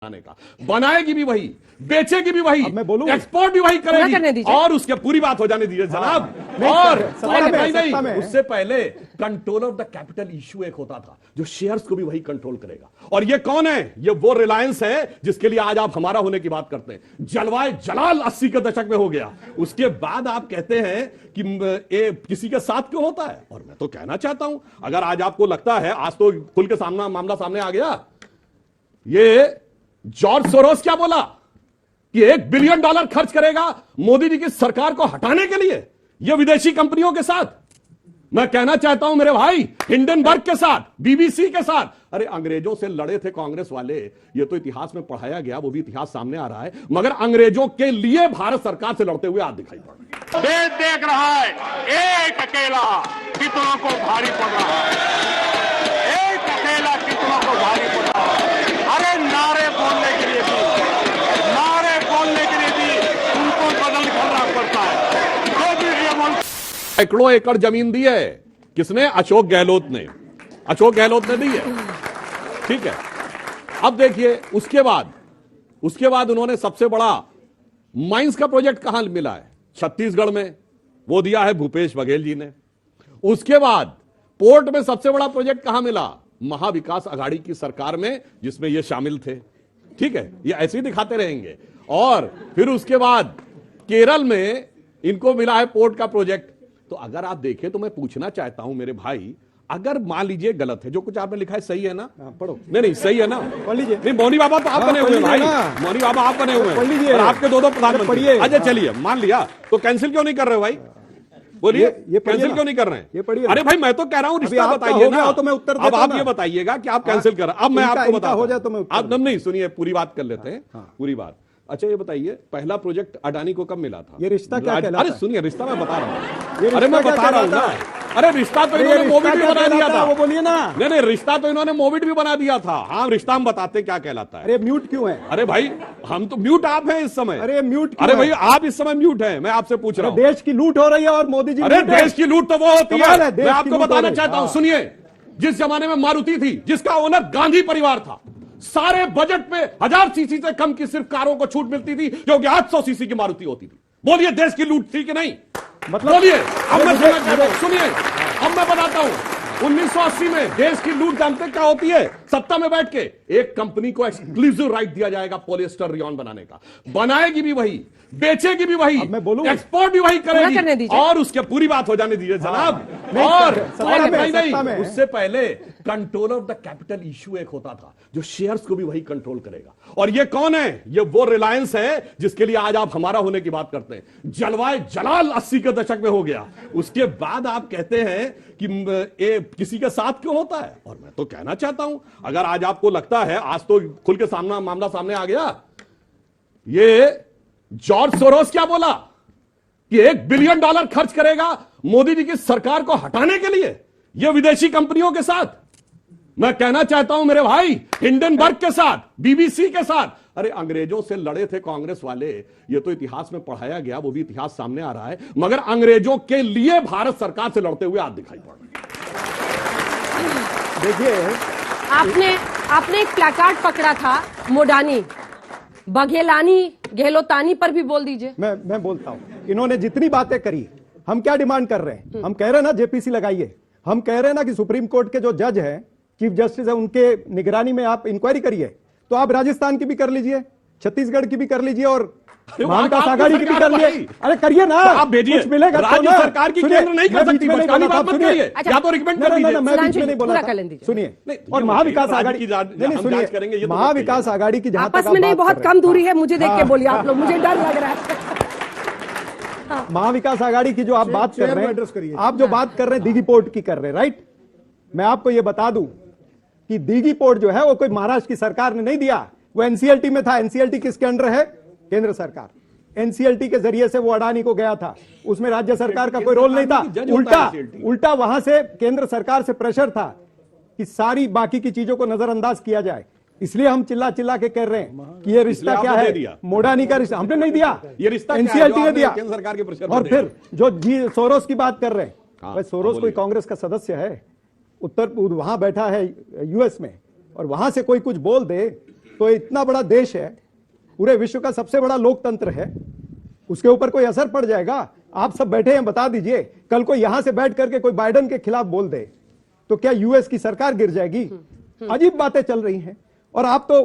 का, बनाएगी भी वही, बेचेगी भी वही, मैं बोलूं, एक्सपोर्ट भी वही करेगी, और उसके पूरी बात हो जाने दीजिए जनाब। और नहीं, उससे पहले control of the capital issue एक होता था जो शेयर्स को भी वही कंट्रोल करेगा। और ये कौन है? ये वो रिलायंस है जिसके लिए आज आप हमारा होने की बात करते हैं। जलवाए जलाल 80 के दशक में हो गया, उसके बाद आप कहते हैं कि किसी के साथ क्यों होता है। और मैं तो कहना चाहता हूं, अगर आज आपको लगता है, आज तो खुल के मामला सामने आ गया, ये जॉर्ज सोरोस क्या बोला कि $1 बिलियन खर्च करेगा मोदी जी की सरकार को हटाने के लिए, ये विदेशी कंपनियों के साथ। मैं कहना चाहता हूं मेरे भाई, हिंडनबर्ग के साथ, बीबीसी के साथ, अरे अंग्रेजों से लड़े थे कांग्रेस वाले, ये तो इतिहास में पढ़ाया गया, वो भी इतिहास सामने आ रहा है, मगर अंग्रेजों के लिए भारत सरकार से लड़ते हुए आज दिखाई पड़ रहा है। देश देख रहा है एक अकेला कितनों को भारी पड़ रहा है, एक अकेला कितनों को भारी पड़ रहा है। अरे नारे बोलने के लिए भी, नारे बोलने के लिए भी उनको बदल करना पड़ता है। जो भी ये मुल्क सैकड़ों एकड़ जमीन दी है, किसने? अशोक गहलोत ने, अशोक गहलोत ने दी है, ठीक है। अब देखिए उसके बाद उन्होंने सबसे बड़ा माइंस का प्रोजेक्ट कहां मिला है? छत्तीसगढ़ में, वो दिया है भूपेश बघेल जी ने। उसके बाद पोर्ट में सबसे बड़ा प्रोजेक्ट कहां मिला? महाविकास आघाड़ी की सरकार में, जिसमें ये शामिल थे, ठीक है। ये ऐसे ही दिखाते रहेंगे। और फिर उसके बाद केरल में इनको मिला है पोर्ट का प्रोजेक्ट। तो अगर आप देखें तो मैं पूछना चाहता हूं मेरे भाई, अगर मान लीजिए गलत है जो कुछ आपने लिखा है, सही है ना? पढ़ो। नहीं सही है ना? पढ़ लीजिए। नहीं, मौनी बाबा तो आप बने हुए हैं भाई, मौनी बाबा आप बने हुए हैं, और आपके दो प्रधानमंत्री। अच्छा चलिए, मान लिया, तो कैंसिल क्यों नहीं कर रहे हो भाई? बोलिए, कैंसिल क्यों नहीं कर रहे हैं? ये पढ़िए। अरे भाई मैं तो कह रहा हूं, रिश्ता बताइए ना, तो मैं उत्तर अब आप ये बताइएगा कि आप कैंसिल कर रहे हैं। अब मैं आपको बता हो जाए तो मैं आप नहीं सुनिए, पूरी बात कर लेते हैं, पूरी बात। अच्छा ये बताइए, पहला प्रोजेक्ट अडानी को कब मिला था? ये रिश्ता क्या कहलाता है? अरे सुनिए, रिश्ता मैं बता रहा हूं, अरे मैं बता रहा हूं ना। अरे रिश्ता तो इन्होंने मोविड भी बना दिया था, वो बोलिए ना। नहीं, रिश्ता तो इन्होंने मोविड भी बना दिया था। हाँ, रिश्ता हम बताते क्या कहलाता है। अरे म्यूट क्यों है? अरे भाई हम तो म्यूट आप हैं इस समय। अरे म्यूट, अरे भाई आप इस समय म्यूट हैं, मैं आपसे पूछ रहा हूं। देश की लूट हो रही है और मोदी जी, अरे देश की लूट तो वो होती है, मैं आपको बताना चाहता हूं, हाँ। सुनिए। जिस जमाने में मारुति थी, जिसका ओनर गांधी परिवार था, सारे बजट में 1000 सीसी से कम की सिर्फ कारों को छूट मिलती थी, क्योंकि 800 सीसी की मारुति होती थी। बोलिए देश की लूट थी कि नहीं? मतलब बोलिए। अब मैं सुनिए, अब मैं बताता हूं। 1980 में देश की लूट जानते क्या होती है? सत्ता में बैठ के एक कंपनी को एक्सक्लूसिव राइट दिया जाएगा पॉलिएस्टर रियॉन बनाने का, बनाएगी भी वही, बेचेगी भी वही, मैं बोलूं, एक्सपोर्ट भी वही करेगी, और उसके पूरी बात हो जाने दीजिए जनाब। और नहीं, उससे पहले control of the capital issue एक होता था जो शेयर्स को भी वही कंट्रोल करेगा। और ये कौन है? ये वो रिलायंस है जिसके लिए आज आप हमारा होने की बात करते हैं। जलवाए जलाल 80 के दशक में हो गया, उसके बाद आप कहते हैं कि किसी के साथ क्यों होता है। और मैं तो कहना चाहता हूं, अगर आज आपको लगता है, आज तो खुल के मामला सामने आ गया, ये जॉर्ज सोरोस क्या बोला कि $1 बिलियन खर्च करेगा मोदी जी की सरकार को हटाने के लिए, ये विदेशी कंपनियों के साथ। मैं कहना चाहता हूं मेरे भाई, हिंडनबर्ग के साथ, बीबीसी के साथ, अरे अंग्रेजों से लड़े थे कांग्रेस वाले, ये तो इतिहास में पढ़ाया गया, वो भी इतिहास सामने आ रहा है, मगर अंग्रेजों के लिए भारत सरकार से लड़ते हुए आज दिखाई पड़ रहा है। देखिए, आपने एक प्लेकार्ड पकड़ा था, मोडानी, बघेलानी, गहलोतानी पर भी बोल दीजिए। मैं बोलता हूं, इन्होंने जितनी बातें करी, हम क्या डिमांड कर रहे हैं? हम कह रहे हैं ना जेपीसी लगाइए, हम कह रहे हैं ना कि सुप्रीम कोर्ट के जो जज हैं, चीफ जस्टिस है, उनके निगरानी में आप इंक्वायरी करिए। तो आप राजस्थान की भी कर लीजिए, छत्तीसगढ़ की भी कर लीजिए, और महाविकास आघाड़ी की भी कर लीजिए। अरे करिए ना, आप भेजिए, कुछ मिलेगा तो राज्य ना। सरकार की केंद्र नहीं कर सकती, मैं तो रिकमेंड कर दीजिए। मैं बीच में नहीं बोला, सुनिए। और महाविकास आघाड़ी, नहीं सुनिए, महाविकास आघाड़ी की जहां आपस में नहीं, बहुत कम दूरी है, मुझे देख के बोलिए आप लोग, मुझे डर लग रहा है। महाविकास आघाड़ी की जो आप बात कर रहे हैं, आप जो बात कर रहे हैं दीघी पोर्ट की कर रहे हैं, राइट? मैं आपको यह बता दूं कि दीघी पोर्ट जो है वो कोई महाराष्ट्र की सरकार ने नहीं दिया, वो एनसीएलटी में था। एनसीएलटी किसके अंडर है? केंद्र सरकार। एनसीएलटी के जरिए से वो अडानी को गया था, उसमें राज्य सरकार का कोई रोल नहीं था। उल्टा वहां से केंद्र सरकार से प्रेशर था कि सारी बाकी की चीजों को नजरअंदाज किया जाए। इसलिए हम चिल्ला चिल्ला के कह रहे हैं कि ये रिश्ता क्या है, मोडानी का रिश्ता हमने नहीं दिया, ये रिश्ता एनसीएलटी ने दिया केंद्र सरकार के प्रेशर। और फिर जो जी सोरोस की बात कर रहे हैं, सोरोस कोई कांग्रेस का सदस्य है, उत्तर वहां बैठा है यूएस में, और वहां से कोई कुछ बोल दे तो इतना बड़ा देश है, पूरे विश्व का सबसे बड़ा लोकतंत्र है, उसके ऊपर कोई असर पड़ जाएगा? आप सब बैठे हैं, बता दीजिए। कल को यहां से बैठ करके कोई बाइडेन के खिलाफ बोल दे तो क्या यूएस की सरकार गिर जाएगी? अजीब बातें चल रही हैं। और आप तो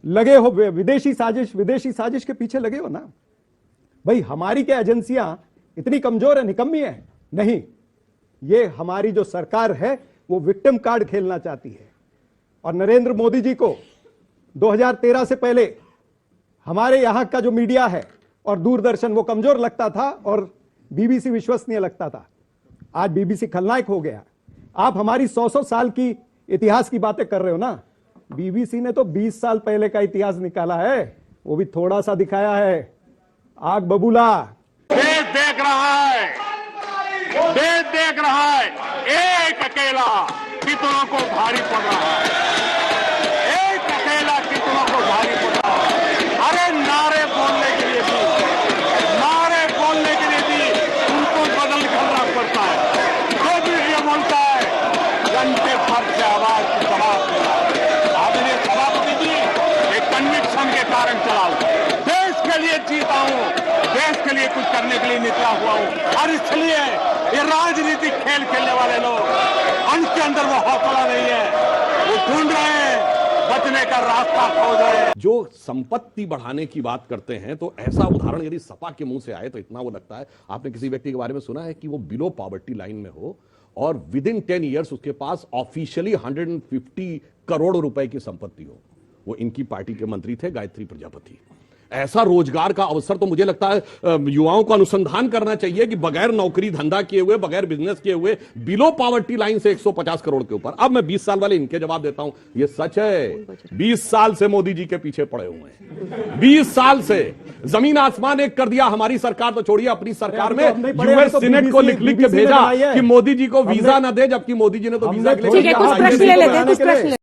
लगे हो विदेशी साजिश के पीछे लगे हो ना भाई। हमारी क्या एजेंसियां इतनी कमजोर है, निकम्मी है? नहीं, ये हमारी जो सरकार है वो विक्टिम कार्ड खेलना चाहती है। और नरेंद्र मोदी जी को 2013 से पहले हमारे यहां का जो मीडिया है और दूरदर्शन वो कमजोर लगता था और बीबीसी विश्वसनीय लगता था। आज बीबीसी खलनायक हो गया। आप हमारी 100 साल की इतिहास की बातें कर रहे हो ना, बीबीसी ने तो 20 साल पहले का इतिहास निकाला है, वो भी थोड़ा सा दिखाया है। आग बबूला। देश देख रहा है, देश देख रहा है, एक अकेला कितनों को भारी पड़ रहा है, एक अकेला कितनों को भारी पड़ रहा है। अरे नारे बोलने के लिए भी उनको बदल करना पड़ता है। जो भी ये बोलता है घंटे भर से आवाज की जवाब देना। आदरणीय सभापति जी, एक कन्विक्शन के कारण चला हूं, देश के लिए जीता हूं, देश के लिए कुछ करने के लिए निकला हुआ हूं। और इसलिए ये राजनीतिक खेल खेलने वाले लोग, उनके अंदर वो हौसला नहीं है, वो ढूंढ रहे हैं बचने का रास्ता खोज रहे हैं। जो संपत्ति बढ़ाने की बात करते हैं तो ऐसा उदाहरण यदि सपा के मुंह से आए तो इतना वो लगता है। आपने किसी व्यक्ति के बारे में सुना है कि वो बिलो पॉवर्टी लाइन में हो और विद इन 10 ईयर्स उसके पास ऑफिशियली 150 करोड़ रुपए की संपत्ति हो? वो इनकी पार्टी के मंत्री थे, गायत्री प्रजापति। ऐसा रोजगार का अवसर तो मुझे लगता है युवाओं को अनुसंधान करना चाहिए कि बगैर नौकरी धंधा किए हुए, बगैर बिजनेस किए हुए, बिलो पॉवर्टी लाइन से 150 करोड़ के ऊपर। अब मैं 20 साल वाले इनके जवाब देता हूं, ये सच है। 20 साल से मोदी जी के पीछे पड़े हुए हैं, 20 साल से जमीन आसमान एक कर दिया। हमारी सरकार तो छोड़िए, अपनी सरकार में यूएस सीनेट को लिख लिख के भेजा कि मोदी जी को वीजा न दे, जबकि मोदी जी ने तो वीजा के लिए ठीक है, कुछ प्रश्न ले लेते हैं, कुछ प्रश्न